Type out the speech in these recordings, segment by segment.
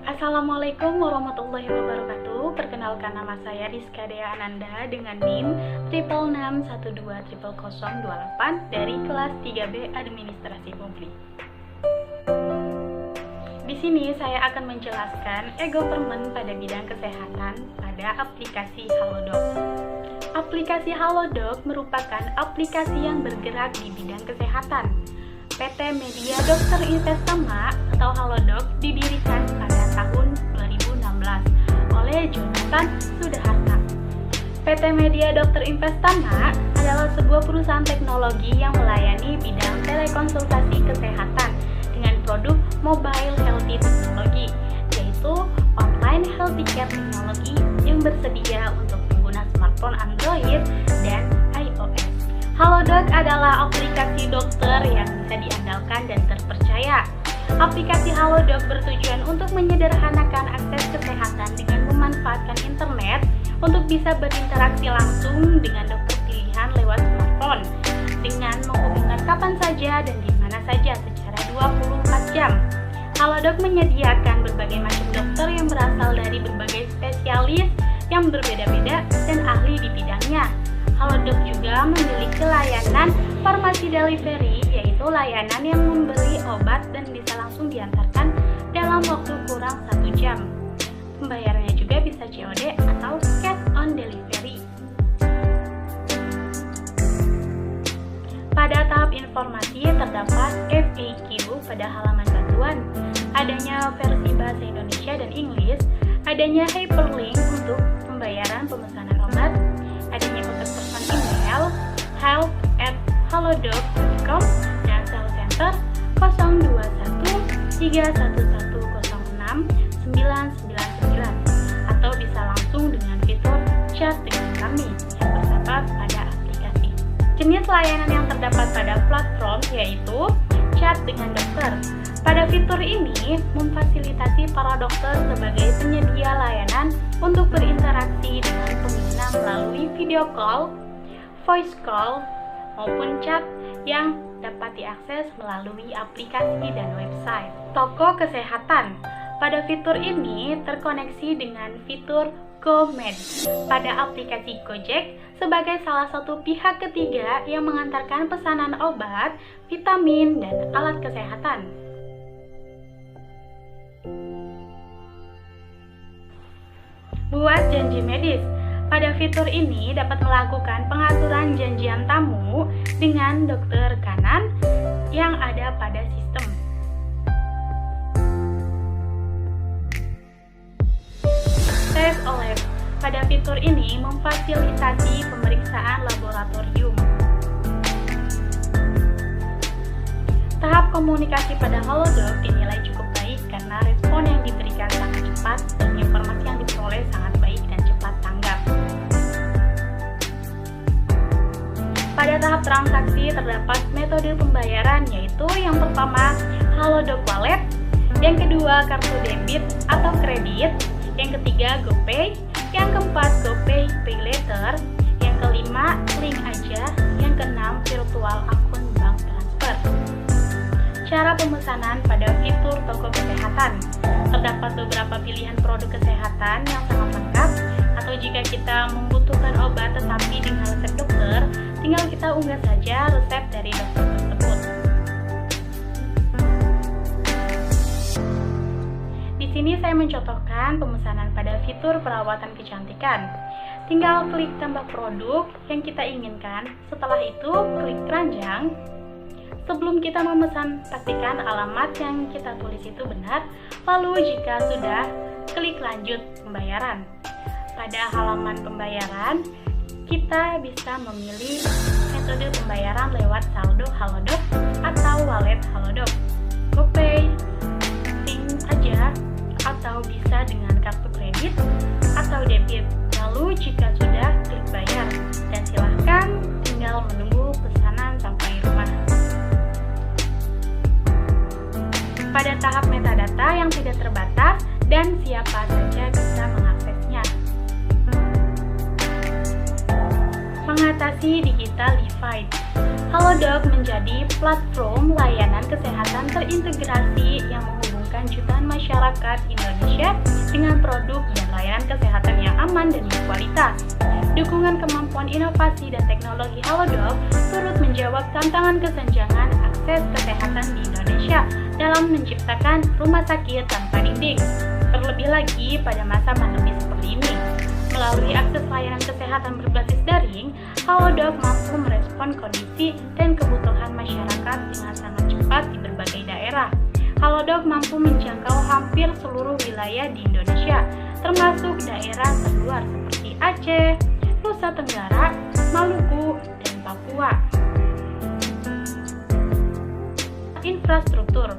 Assalamualaikum warahmatullahi wabarakatuh. Perkenalkan, nama saya Rizka Dea Ananda dengan NIM 666120028 dari kelas 3B Administrasi Publik. Di sini saya akan menjelaskan e-government pada bidang kesehatan pada aplikasi Halodoc. Aplikasi Halodoc merupakan aplikasi yang bergerak di bidang kesehatan. PT Media Dr. Investama atau Halodoc didirikan pada tahun 2016 oleh Jonathan Sudaharta. PT Media Dr. Investama adalah sebuah perusahaan teknologi yang melayani bidang telekonsultasi kesehatan dengan produk mobile healthy technology, yaitu online healthy care technology yang bersedia untuk pengguna smartphone Android dan iOS. Halodoc adalah aplikasi dokter yang bisa diandalkan dan terpercaya. Aplikasi Halodoc bertujuan untuk menyederhanakan akses kesehatan dengan memanfaatkan internet untuk bisa berinteraksi langsung dengan dokter pilihan lewat smartphone dengan menghubungkan kapan saja dan di mana saja secara 24 jam. Halodoc menyediakan berbagai macam dokter yang berasal dari berbagai spesialis yang berbeda-beda dan ahli di bidangnya. Halodoc juga memiliki layanan farmasi delivery, yaitu layanan yang membeli obat dan bisa langsung diantarkan dalam waktu kurang 1 jam. Pembayarannya juga bisa COD atau cash on delivery. Pada tahap informasi terdapat FAQ pada halaman bantuan, adanya versi bahasa Indonesia dan Inggris, adanya hyperlink untuk pembayaran pemesanan obat, adanya kontak person email help@halodoc.com dan call center 02131106999 atau bisa langsung dengan fitur chat dengan kami yang terdapat pada aplikasi. Jenis layanan yang terdapat pada platform yaitu chat dengan dokter. Pada fitur ini memfasilitasi para dokter sebagai penyedia layanan untuk berinteraksi dengan pengguna melalui video call, voice call, maupun chat yang dapat diakses melalui aplikasi dan website. Toko kesehatan. Pada fitur ini terkoneksi dengan fitur GoMed pada aplikasi Gojek sebagai salah satu pihak ketiga yang mengantarkan pesanan obat, vitamin, dan alat kesehatan. Buat janji medis. Pada fitur ini dapat melakukan pengaturan janjian tamu dengan dokter kanan yang ada pada sistem. Tes OLED. Pada fitur ini memfasilitasi pemeriksaan laboratorium. Tahap komunikasi pada Halodoc dinilai cukup baik karena respon yang diberikan sangat cepat dan informasi yang diperoleh sangat baik dan cepat tanggap. Pada tahap transaksi terdapat metode pembayaran, yaitu yang pertama Halodoc Wallet, yang kedua kartu debit atau kredit, yang ketiga GoPay, yang keempat GoPay Pay Later, yang kelima link aja, yang keenam virtual akun bank transfer. Cara pemesanan pada fitur toko kesehatan. Terdapat beberapa pilihan produk kesehatan yang sangat lengkap, atau jika kita membutuhkan obat tetapi dengan resep dokter, tinggal kita unggah saja resep dari dokter tersebut. Di sini saya mencontohkan pemesanan pada fitur perawatan kecantikan. Tinggal klik tambah produk yang kita inginkan, setelah itu klik keranjang. Sebelum kita memesan, pastikan alamat yang kita tulis itu benar, lalu jika sudah, klik lanjut pembayaran. Pada halaman pembayaran, kita bisa memilih metode pembayaran lewat saldo Halodoc atau wallet Halodoc, GoPay, link aja, atau bisa dengan kartu kredit atau debit. Lalu jika sudah, klik bayar, dan silahkan tinggal menunggu pesanan sampai rumah. Pada tahap metadata yang tidak terbatas dan siapa saja bisa mengaksesnya. Mengatasi digital divide. Halodoc menjadi platform layanan kesehatan terintegrasi yang menghubungkan jutaan masyarakat Indonesia Indonesia dengan produk dan layanan kesehatan yang aman dan berkualitas. Dukungan kemampuan inovasi dan teknologi Halodoc turut menjawab tantangan kesenjangan akses kesehatan di Indonesia dalam menciptakan rumah sakit tanpa dinding. Terlebih lagi pada masa pandemi seperti ini. Melalui akses layanan kesehatan berbasis daring, Halodoc mampu merespon kondisi dan kebutuhan masyarakat dengan sangat cepat di berbagai daerah. Halodoc mampu menjangkau hampir seluruh wilayah di Indonesia, termasuk daerah terluar seperti Aceh, Nusa Tenggara, Maluku, dan Papua. Infrastruktur.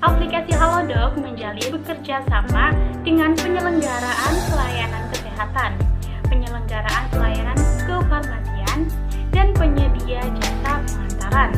Aplikasi Halodoc menjalin bekerja sama dengan penyelenggaraan pelayanan kesehatan, penyelenggaraan pelayanan kefarmasian, dan penyedia jasa pengantaran.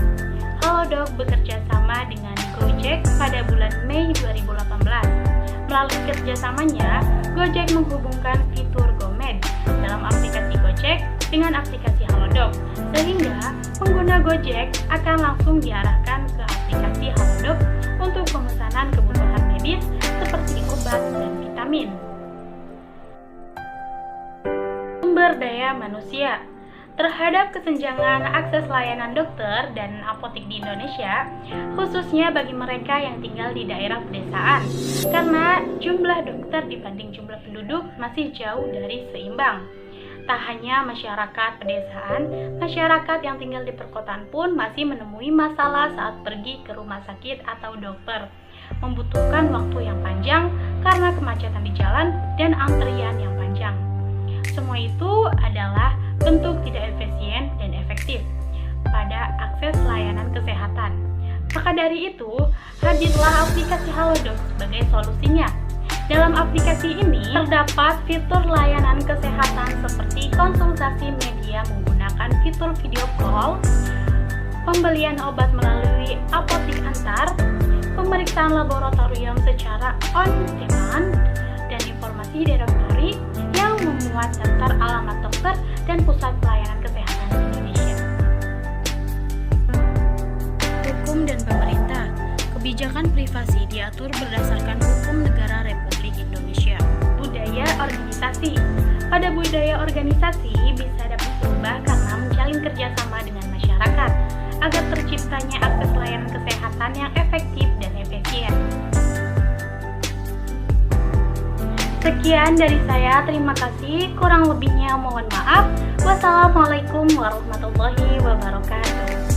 Halodoc bekerja sama dengan Gojek pada bulan Mei 2018. Melalui kerjasamanya, Gojek menghubungkan fitur GoMed dalam aplikasi Gojek dengan aplikasi Halodoc, sehingga pengguna Gojek akan langsung diarahkan ke aplikasi Halodoc untuk pemesanan kebutuhan medis seperti obat dan vitamin. Sumber daya manusia. Terhadap kesenjangan akses layanan dokter dan apotek di Indonesia, khususnya bagi mereka yang tinggal di daerah pedesaan, karena jumlah dokter dibanding jumlah penduduk masih jauh dari seimbang. Tak hanya masyarakat pedesaan, masyarakat yang tinggal di perkotaan pun masih menemui masalah saat pergi ke rumah sakit atau dokter, membutuhkan waktu yang panjang karena kemacetan di jalan dan antrian yang panjang. Semua itu adalah bentuk tidak efisien dan efektif pada akses layanan kesehatan. Maka dari itu, hadirlah aplikasi Halodoc sebagai solusinya. Dalam aplikasi ini terdapat fitur layanan kesehatan seperti konsultasi media menggunakan fitur video call, pembelian obat melalui apotek antar, pemeriksaan laboratorium secara on demand, dan informasi direktori yang memuat daftar alamat dokter dan pusat pelayanan kesehatan di Indonesia. Hukum dan pemerintah. Kebijakan privasi diatur berdasarkan hukum negara Republik Indonesia. Budaya organisasi. Pada budaya organisasi bisa dapat berubah karena menjalin kerjasama dengan masyarakat agar terciptanya akses layanan kesehatan yang efektif dan efisien. Sekian dari saya, terima kasih. Kurang lebihnya mohon maaf. Wassalamualaikum warahmatullahi wabarakatuh.